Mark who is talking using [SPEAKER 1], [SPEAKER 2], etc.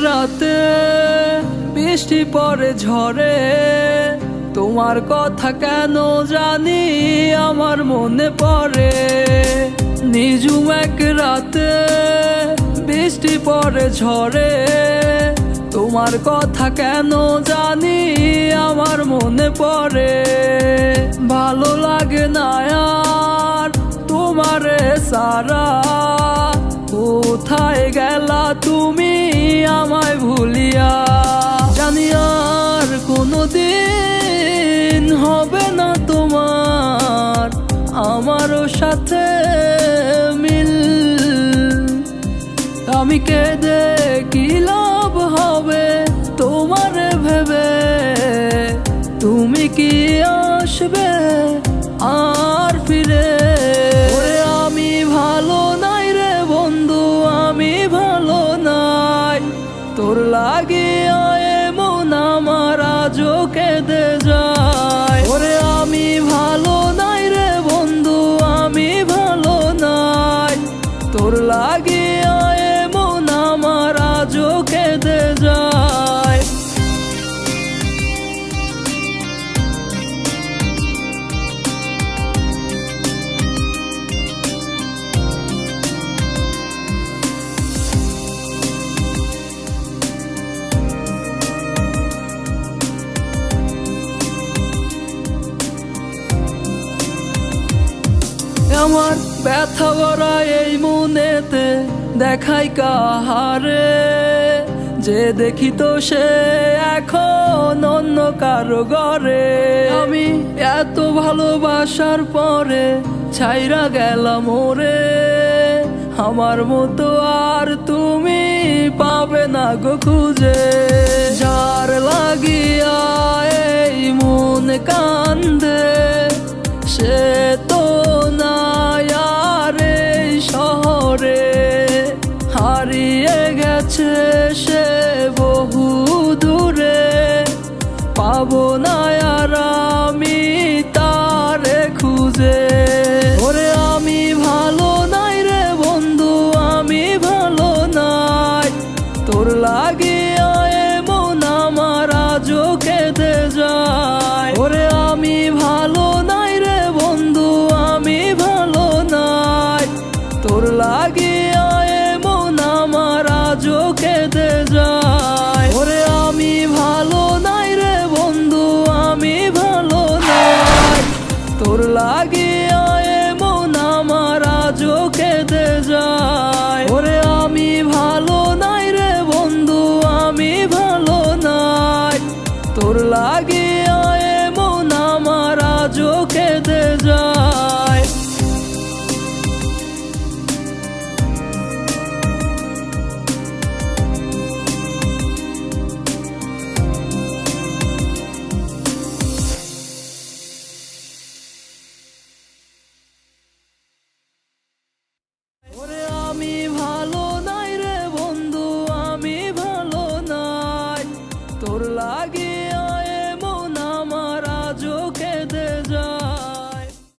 [SPEAKER 1] রাতে বৃষ্টি পড়ে ঝরে, তোমার কথা কেন জানি আমার মনে পড়ে। নিঝুম এক রাতে বৃষ্টি পড়ে ঝরে, তোমার কথা কেন জানি আমার মনে পড়ে। ভালো লাগে না আর তোমারে সারা, কোথায় গেলা তুমি আমায় ভুলিয়া। জানি আর কোনোদিন হবে না তোমার আমারও সাথে মিল। আমি কেঁদে কি লাভ হবে তোমারে ভেবে, তুমি কি আসবে আর ফিরে? ওরে আমি ভালো নাই রে বন্ধু, আমি ভালো নাই। তোর লাগিয়া এমন আমার আজও কেঁদে যায়। ওরে আমি ভালো নাই রে বন্ধু, আমি ভালো নাই। তোর লাগিয়া এমন আমার আজও কেঁদে যায়। আমার ব্যথা ভরা এই মনেতে দেখাই কাহারে, যে দেখি তো সে এখন অন্য কারো ঘরে। আমি এত ভালোবাসার পরে ছাইরা গেলাম ওরে, আমার মতো আর তুমি পাবে না গো খুঁজে। যার লাগিয়া এই মন কান্দে সে তো নাই আর এই শহরে, হারিয়ে গেছে সে বহু দূরে। পাবো না আর আমি তারে খুঁজে। ওরে আমি ভালো নাই রে বন্ধু, আমি ভালো নাই। তোর লাগিয়া এমন আমার আজও কেঁদে যায়। ওরে আমি ভালো নাই রে বন্ধু, আমি ভালো নাই। তোর লাগিয়া এমন আমার আজও কেঁদে যায়। ওরে আমি ভালো নাই রে বন্ধু, আমি ভালো নাই। তোর লাগিয়া